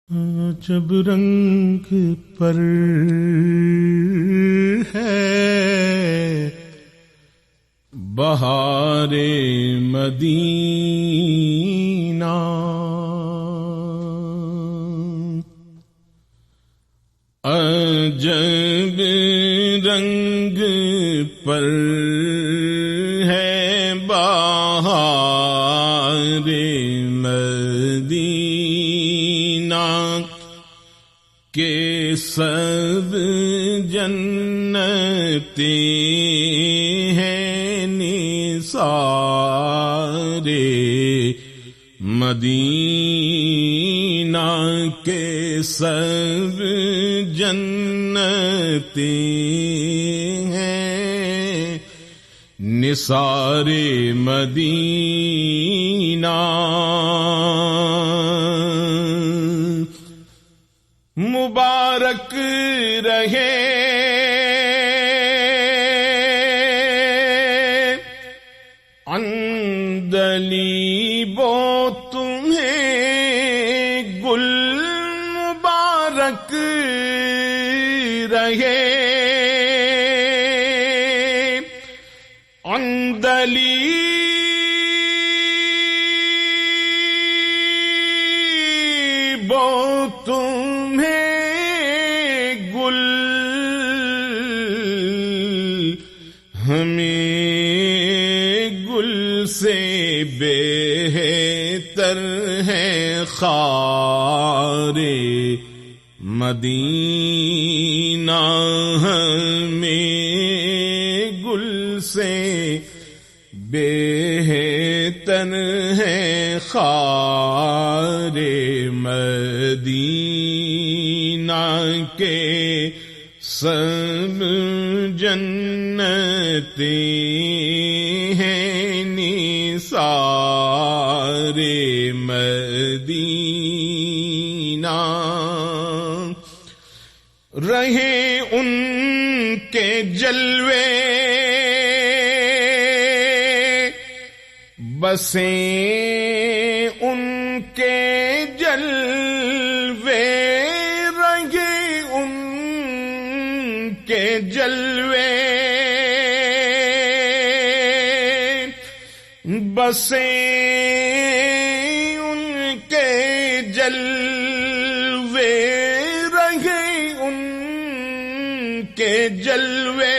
جب رنگ پر ہے بہار مدینہ، عجب رنگ پر ہے بہار مدینہ کہ سب جنتی ہیں نثار مدینہ کے سب جنتی ہیں نثار مدینہ۔ مبارک رہے عندلیبو تمہیں گل، مبارک رہے عندلیبو تمہیں گل، ہمیں گل سے بہتر ہے خار مدینہ، ہمیں گل سے بہتر ہے خار مدینہ کے سب جنتی ہیں نثار مدینہ۔ رہے ان کے جلوے بسیں ان کے جلوے، رہے ان کے جلوے بسیں ان کے جلوے، رہے ان کے جلوے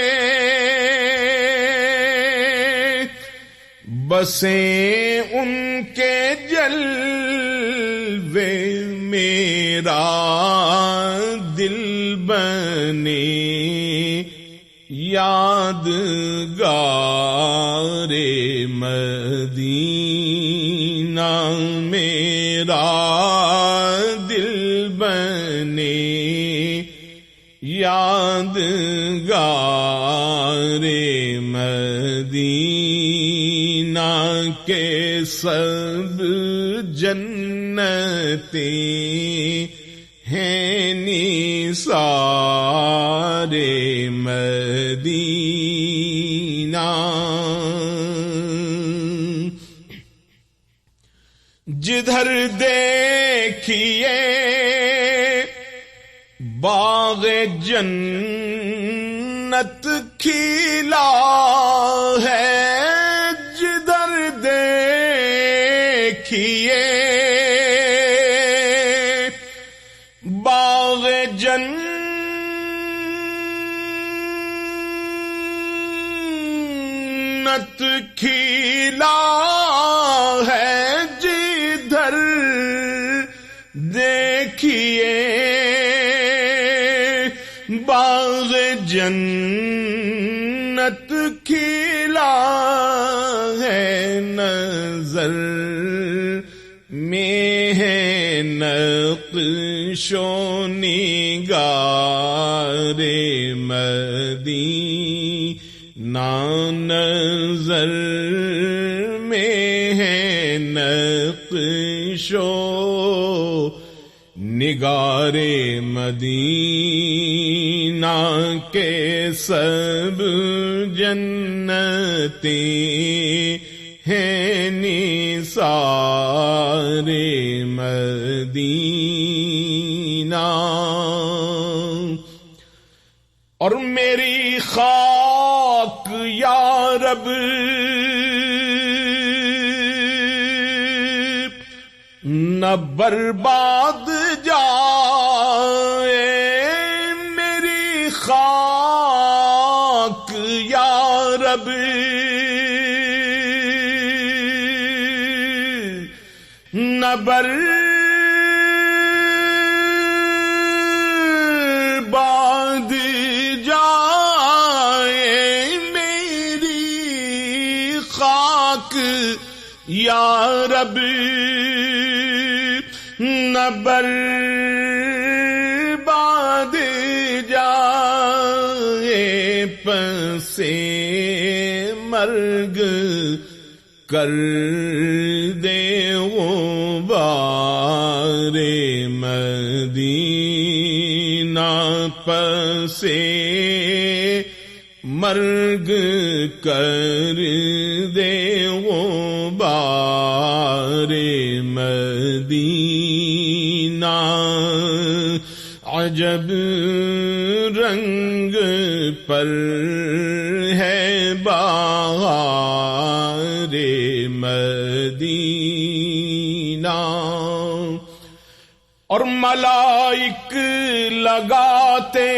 بسیں ان کے جلوے، میرا دل بنے یادگار مدینہ، میرا دل بنے یادگار مدینہ کے سب جنتی ہیں نثار مدینہ۔ جدھر دیکھیے باغ جنت کھلا ہے، جدھر دیکھیے باغ جنت کھلا ہے، جدھر دیکھیے باغ جنت کھلا ہے، نظر میں ہے نقش و نگار مدینہ، نظر میں ہے نقش و نگار مدینہ کے سب جنتی ہیں نثار مدینہ۔ اور میری خاک یا رب نہ برباد جائے، میری خاک یا رب نہ برباد جائے، میری خاک یا رب نہ برباد جائے، پسے مرگ کر دے غبار مدینہ، پسے مرگ کر دے غبار مدینہ، عجب رنگ پر ہے بہار مدینہ، اور ملائک لگاتے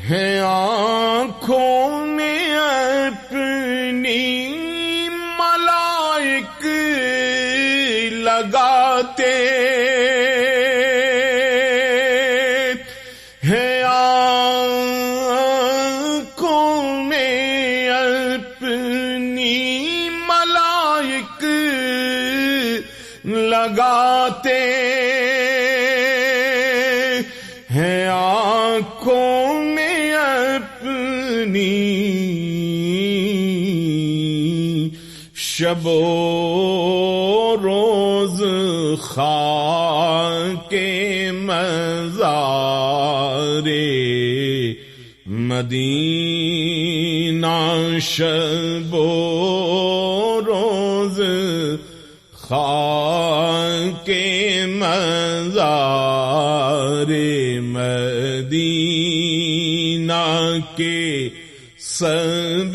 ہیں آنکھوں میں اپنی، ملائک لگاتے ہیں آنکھوں میں اپنی، ملائک لگاتے ہیں آنکھوں میں اپنی، شب و روز خاک مزار مدینہ، شب و روز خاک مزار مدینہ کے سب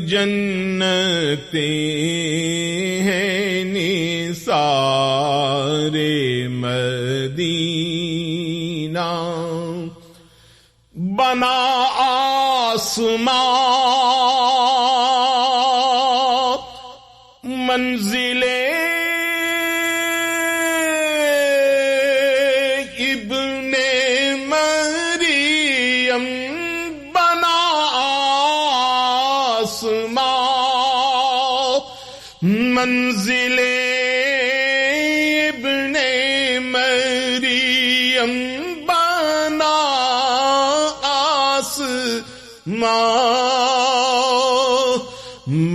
جنتیں ہیں نثار مدینہ، بنا آسمان منزل ابن مریم، بنا آسمان منزل ابن مریم، بنا آسمان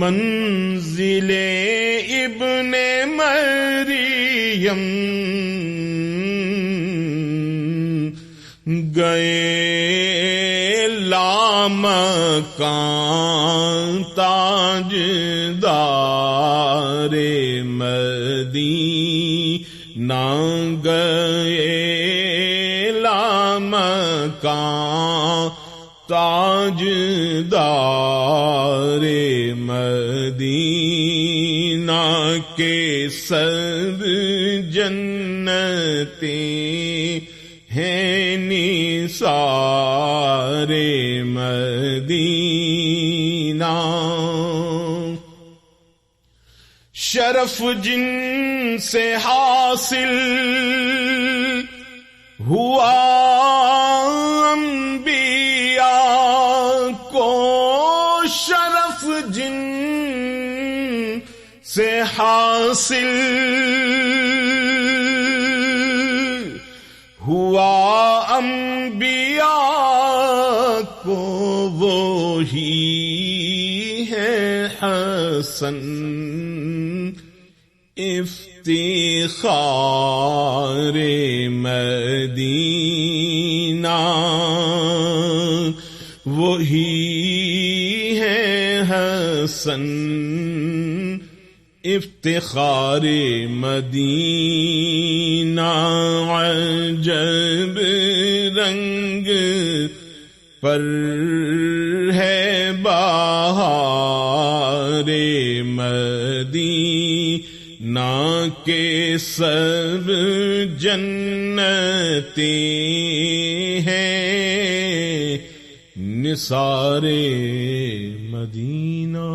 منزل ابن مریم، گئے لامکان تاجدار مدینہ، گئے لامکان تاجدار مدینہ کے سب جنتیں ہیں نثار مدینہ، شرف جن سے حاصل ہوا انبیاء کو، شرف جن سے حاصل ہوا انبیاء کو، وہی ہے حسن افتخار مدینہ، وہی ہے حسن افتخار مدینہ عجب رنگ پر ہے بہار مدینہ کے سب جنتیں ہیں نثار مدینہ.